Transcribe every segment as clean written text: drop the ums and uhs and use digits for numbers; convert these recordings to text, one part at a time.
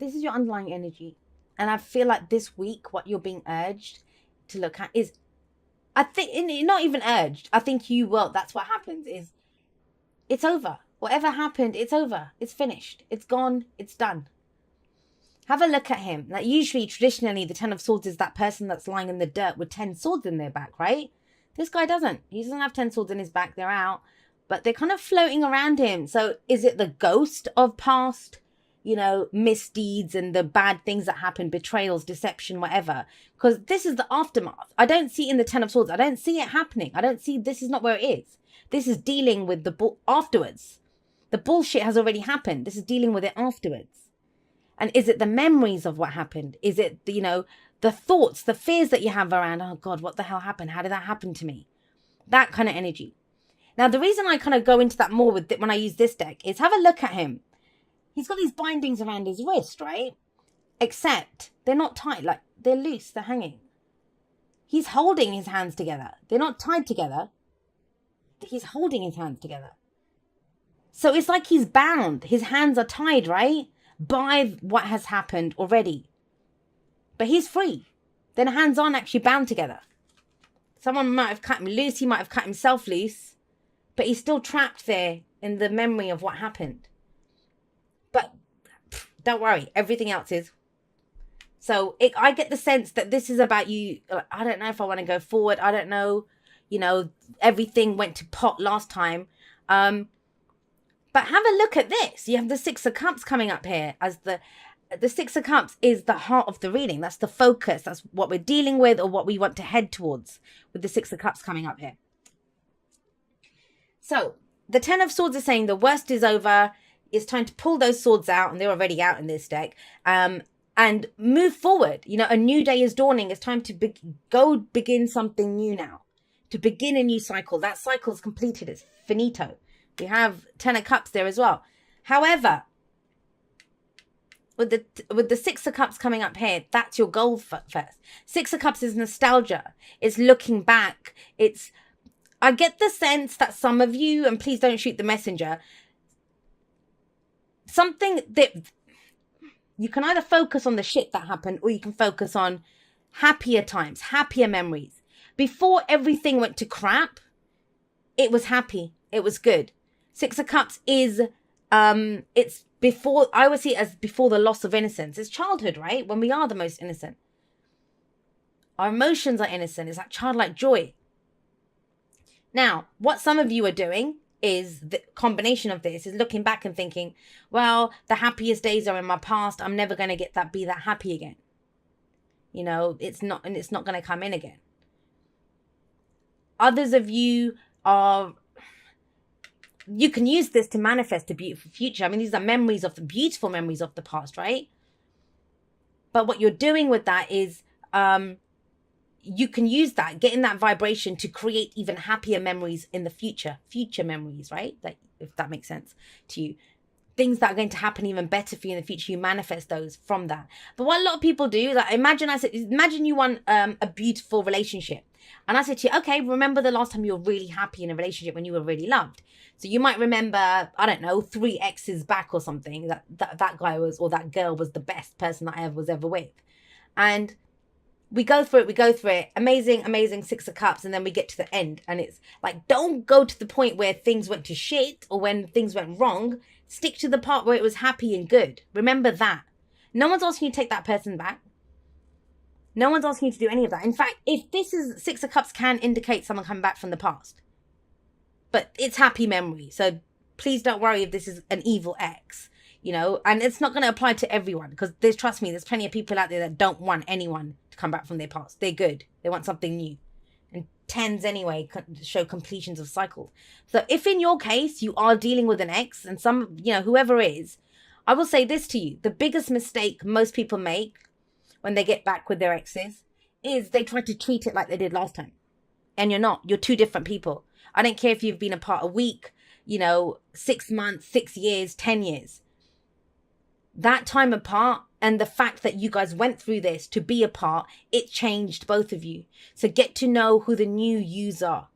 This is your underlying energy. And I feel like this week, what you're being urged to look at is, I think, not even urged, I think you will, that's what happens, is it's over. Whatever happened, it's over. It's finished. It's gone. It's done. Have a look at him. Like usually, traditionally, the 10 of Swords is that person that's lying in the dirt with 10 swords in their back, right? This guy doesn't. He doesn't have 10 swords in his back. They're out. But they're kind of floating around him. So is it the ghost of past, misdeeds and the bad things that happen, betrayals, deception, whatever? Because this is the aftermath. I don't see it in the 10 of Swords. I don't see it happening. I don't see, this is not where it is. This is dealing with the afterwards. The bullshit has already happened. This is dealing with it afterwards. And is it the memories of what happened? Is it, the thoughts, the fears that you have around, oh God, what the hell happened? How did that happen to me? That kind of energy. Now, the reason I kind of go into that more with when I use this deck is have a look at him. He's got these bindings around his wrist, right? Except they're not tight, like they're loose, they're hanging. He's holding his hands together. They're not tied together. He's holding his hands together. So it's like he's bound. His hands are tied, right? By what has happened already. But he's free. Then hands aren't actually bound together. Someone might have cut him loose. He might have cut himself loose. But he's still trapped there in the memory of what happened. But don't worry. Everything else is. So I get the sense that this is about you. I don't know if I want to go forward. I don't know. Everything went to pot last time. But have a look at this. You have the Six of Cups coming up here as the Six of Cups is the heart of the reading. That's the focus. That's what we're dealing with or what we want to head towards with the Six of Cups coming up here. So the 10 of Swords is saying the worst is over. It's time to pull those swords out, and they're already out in this deck, and move forward. A new day is dawning. It's time to begin something new now, to begin a new cycle. That cycle is completed. It's finito. We have 10 of Cups there as well. However, with the Six of Cups coming up here, that's your goal first. Six of Cups is nostalgia. It's looking back. I get the sense that some of you, and please don't shoot the messenger, something that you can either focus on the shit that happened or you can focus on happier times, happier memories. Before everything went to crap, it was happy. It was good. Six of Cups is, it's before, I would see it as before the loss of innocence. It's childhood, right? When we are the most innocent. Our emotions are innocent. It's like childlike joy. Now, what some of you are doing is the combination of this is looking back and thinking, well, the happiest days are in my past. I'm never going to be that happy again. It's not going to come in again. Others of you you can use this to manifest a beautiful future. I mean, these are beautiful memories of the past, right? But what you're doing with that is, you can use that, get in that vibration to create even happier memories in the future memories, right? If that makes sense to you. Things that are going to happen even better for you in the future, you manifest those from that. But what a lot of people do, like imagine you want a beautiful relationship. And I said to you, okay, remember the last time you were really happy in a relationship when you were really loved. So you might remember, I don't know, 3 exes back or something, that guy was, or that girl was the best person that I was ever with. And we go through it. Amazing Six of Cups. And then we get to the end. And it's like, don't go to the point where things went to shit or when things went wrong. Stick to the part where it was happy and good. Remember that. No one's asking you to take that person back. No one's asking you to do any of that. In fact, if this is Six of Cups can indicate someone coming back from the past. But it's happy memory. So please don't worry if this is an evil ex. And it's not going to apply to everyone. Because trust me, there's plenty of people out there that don't want anyone to come back from their past. They're good. They want something new. And 10s anyway show completions of cycles. So if in your case you are dealing with an ex and whoever is, I will say this to you. The biggest mistake most people make when they get back with their exes is they try to treat it like they did last time. And you're not. You're two different people. I don't care if you've been apart a week, 6 months, 6 years, 10 years. That time apart and the fact that you guys went through this to be apart, it changed both of you. So get to know who the new yous are.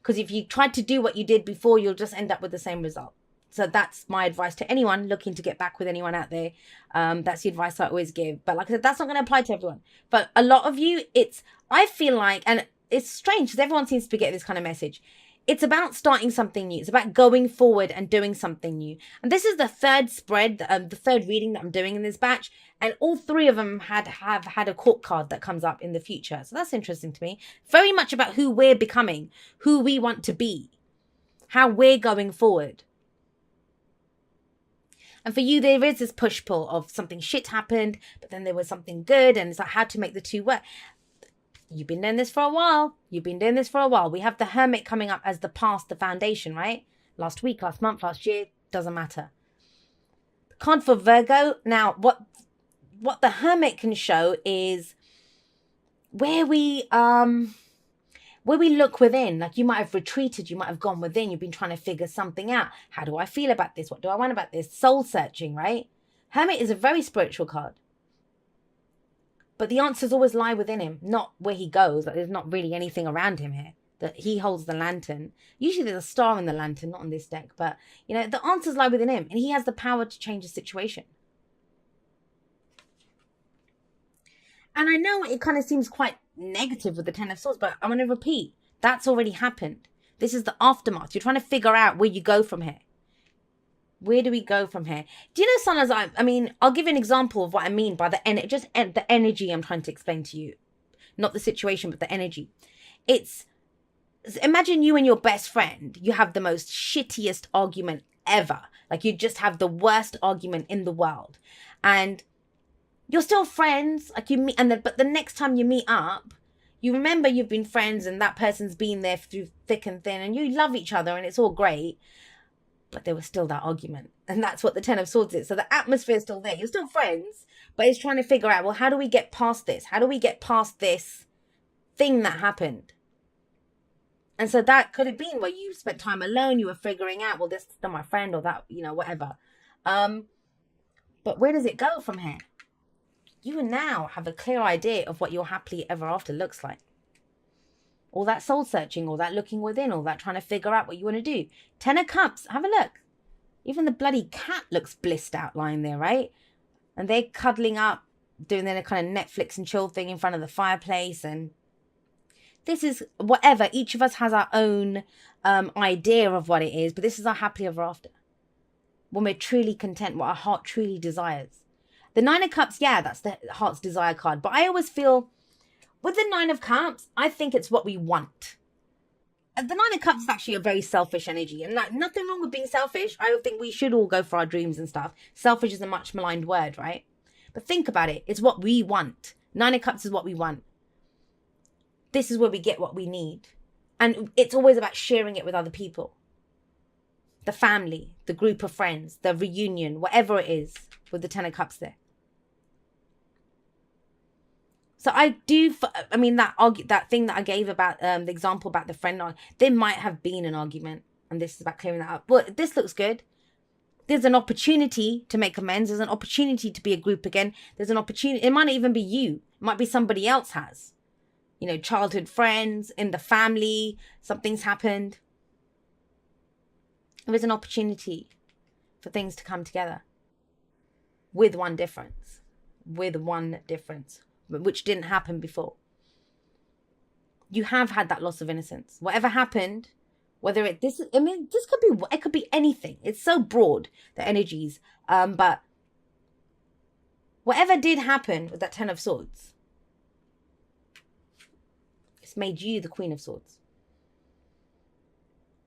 Because if you tried to do what you did before, you'll just end up with the same result. So that's my advice to anyone looking to get back with anyone out there. That's the advice I always give. But like I said, that's not going to apply to everyone. But a lot of you, I feel like, and it's strange because everyone seems to be getting this kind of message. It's about starting something new. It's about going forward and doing something new. And this is the third spread, the third reading that I'm doing in this batch. And all three of them have had a court card that comes up in the future. So that's interesting to me. Very much about who we're becoming, who we want to be, how we're going forward. And for you, there is this push-pull of something shit happened, but then there was something good. And it's like how to make the two work. You've been doing this for a while. We have the Hermit coming up as the past, the foundation, right? Last week, last month, last year, doesn't matter. The card for Virgo. Now, what the Hermit can show is where we look within. Like you might have retreated, you might have gone within. You've been trying to figure something out. How do I feel about this? What do I want about this? Soul searching, right? Hermit is a very spiritual card. But the answers always lie within him, not where he goes. Like there's not really anything around him here. That he holds the lantern. Usually there's a star in the lantern, not on this deck. But, you know, the answers lie within him. And he has the power to change the situation. And I know it kind of seems quite negative with the Ten of Swords. But I'm going to repeat. That's already happened. This is the aftermath. You're trying to figure out where you go from here. Where do we go from here? Do you know, Sunners, I mean, I'll give you an example of what I mean by the energy I'm trying to explain to you. Not the situation, but the energy. Imagine you and your best friend, you have the most shittiest argument ever. Like you just have the worst argument in the world. And you're still friends, like you meet, but the next time you meet up, you remember you've been friends and that person's been there through thick and thin and you love each other and it's all great. But there was still that argument. And that's what the Ten of Swords is. So the atmosphere is still there. You're still friends. But it's trying to figure out, well, how do we get past this? How do we get past this thing that happened? And so that could have been where you spent time alone. You were figuring out, well, this is not my friend or that, you know, whatever. But where does it go from here? You now have a clear idea of what your happily ever after looks like. All that soul searching, all that looking within, all that trying to figure out what you want to do. Ten of Cups, have a look. Even the bloody cat looks blissed out lying there, right? And they're cuddling up, doing their kind of Netflix and chill thing in front of the fireplace. And this is whatever. Each of us has our own idea of what it is. But this is our happily ever after. When we're truly content, what our heart truly desires. The Nine of Cups, yeah, that's the heart's desire card. But I always feel with the Nine of Cups, I think it's what we want. The Nine of Cups is actually a very selfish energy. And like, nothing wrong with being selfish. I think we should all go for our dreams and stuff. Selfish is a much maligned word, right? But think about it. It's what we want. Nine of Cups is what we want. This is where we get what we need. And it's always about sharing it with other people. The family, the group of friends, the reunion, whatever it is with the Ten of Cups there. So I do, I mean, that thing that I gave about the example about the friend, there might have been an argument, and this is about clearing that up. But this looks good. There's an opportunity to make amends. There's an opportunity to be a group again. There's an opportunity. It might not even be you. It might be somebody else has. You know, childhood friends, in the family, something's happened. There is an opportunity for things to come together. With one difference. Which didn't happen before. You have had that loss of innocence. Whatever happened, this could be anything. It's so broad, the energies. But whatever did happen with that Ten of Swords, it's made you the Queen of Swords.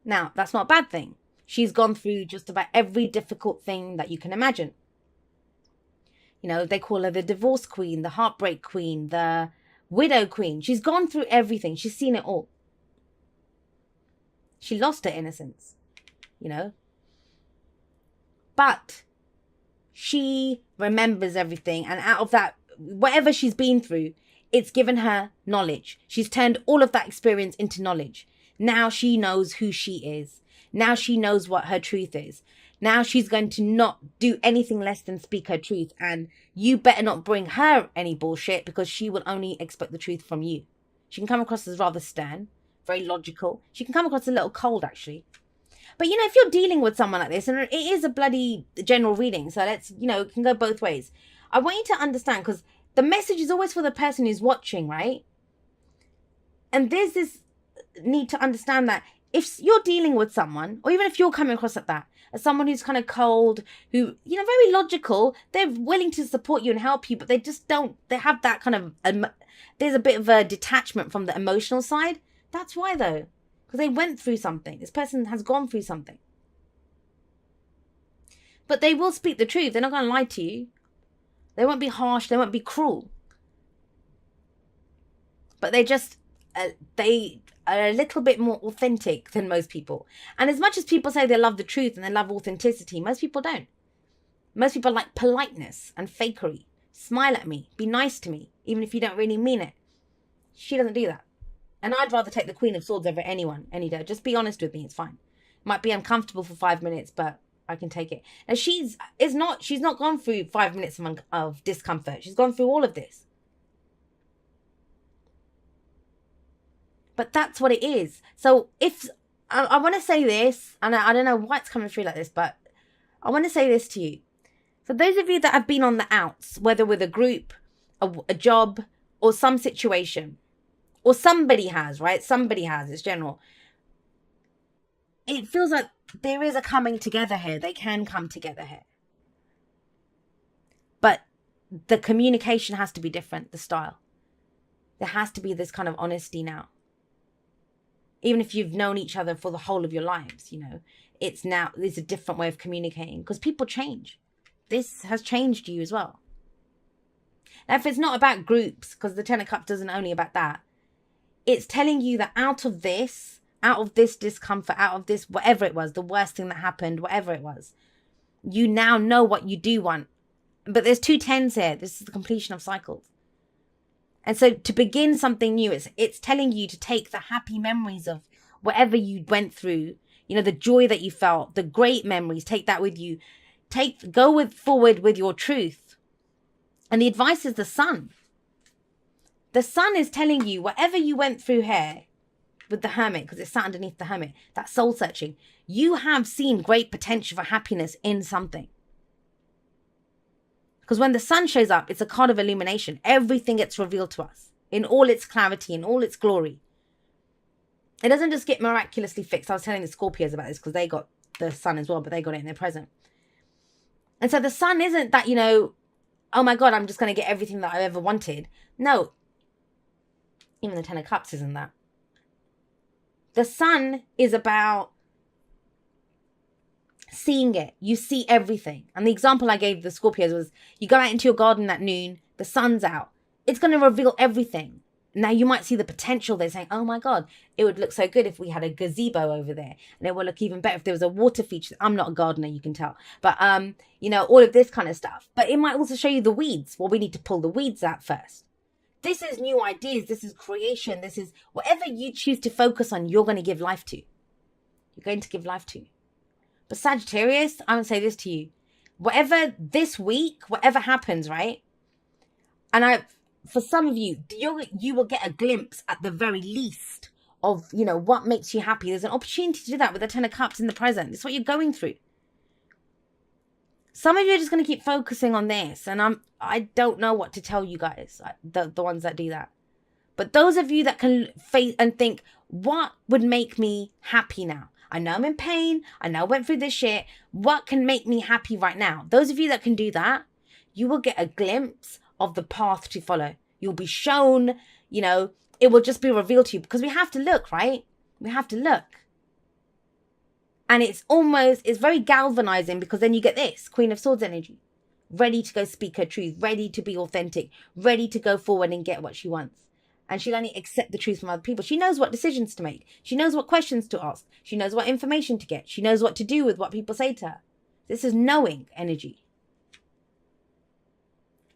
Now, that's not a bad thing. She's gone through just about every difficult thing that you can imagine. You know, they call her the divorce queen, the heartbreak queen, the widow queen. She's gone through everything. She's seen it all. She lost her innocence, you know. But she remembers everything. And out of that, whatever she's been through, it's given her knowledge. She's turned all of that experience into knowledge. Now she knows who she is. Now she knows what her truth is. Now she's going to not do anything less than speak her truth. And you better not bring her any bullshit, because she will only expect the truth from you. She can come across as rather stern, very logical. She can come across a little cold, actually. But, if you're dealing with someone like this, and it is a bloody general reading, so let's, it can go both ways. I want you to understand, because the message is always for the person who's watching, right? And there's this need to understand that if you're dealing with someone, or even if you're coming across like that, as someone who's kind of cold, who, very logical, they're willing to support you and help you, but they just don't, they have that kind of, there's a bit of a detachment from the emotional side. That's why, though. Because they went through something. This person has gone through something. But they will speak the truth. They're not going to lie to you. They won't be harsh. They won't be cruel. But they just, they are a little bit more authentic than most people. And as much as people say they love the truth and they love authenticity, most people don't. Most people like politeness and fakery. Smile at me. Be nice to me, even if you don't really mean it. She doesn't do that. And I'd rather take the Queen of Swords over anyone, any day. Just be honest with me. It's fine. Might be uncomfortable for 5 minutes, but I can take it. And she's not gone through 5 minutes of discomfort. She's gone through all of this. But that's what it is. So if I want to say this, and I don't know why it's coming through like this, but I want to say this to you. For those of you that have been on the outs, whether with a group, a job, or some situation, or somebody has, right? Somebody has, it's general. It feels like there is a coming together here. They can come together here. But the communication has to be different, the style. There has to be this kind of honesty now. Even if you've known each other for the whole of your lives, it's a different way of communicating because people change. This has changed you as well. Now, if it's not about groups, because the Ten of Cups isn't only about that, it's telling you that out of this discomfort, out of this, whatever it was, the worst thing that happened, whatever it was, you now know what you do want. But there's 2 tens here. This is the completion of cycles. And so to begin something new, it's telling you to take the happy memories of whatever you went through, the joy that you felt, the great memories, take that with you. Go forward with your truth. And the advice is the sun. The sun is telling you whatever you went through here with the hermit, because it's sat underneath the hermit, that soul searching, you have seen great potential for happiness in something. Because when the sun shows up, it's a card of illumination. Everything gets revealed to us in all its clarity, in all its glory. It doesn't just get miraculously fixed. I was telling the Scorpios about this because they got the sun as well, but they got it in their present. And so the sun isn't that, oh my God, I'm just going to get everything that I ever wanted. No. Even the Ten of Cups isn't that. The sun is about seeing it. You see everything. And the example I gave the Scorpios was you go out into your garden at noon, the sun's out. It's going to reveal everything. Now you might see the potential. They're saying, oh my God, it would look so good if we had a gazebo over there. And it would look even better if there was a water feature. I'm not a gardener, you can tell. But, all of this kind of stuff. But it might also show you the weeds. Well, we need to pull the weeds out first. This is new ideas. This is creation. This is whatever you choose to focus on, you're going to give life to. You're going to give life to. But Sagittarius, I'm going to say this to you. Whatever this week, whatever happens, right? And for some of you, you will get a glimpse at the very least of, what makes you happy. There's an opportunity to do that with the Ten of Cups in the present. It's what you're going through. Some of you are just going to keep focusing on this. And I don't know what to tell you guys, the ones that do that. But those of you that can face and think, what would make me happy now? I know I'm in pain. I know I went through this shit. What can make me happy right now? Those of you that can do that, you will get a glimpse of the path to follow. You'll be shown, it will just be revealed to you because we have to look, right? We have to look. And it's very galvanizing because then you get this Queen of Swords energy, ready to go speak her truth, ready to be authentic, ready to go forward and get what she wants. And she'll only accept the truth from other people. She knows what decisions to make. She knows what questions to ask. She knows what information to get. She knows what to do with what people say to her. This is knowing energy.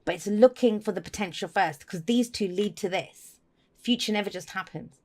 But it's looking for the potential first because these two lead to this. Future never just happens.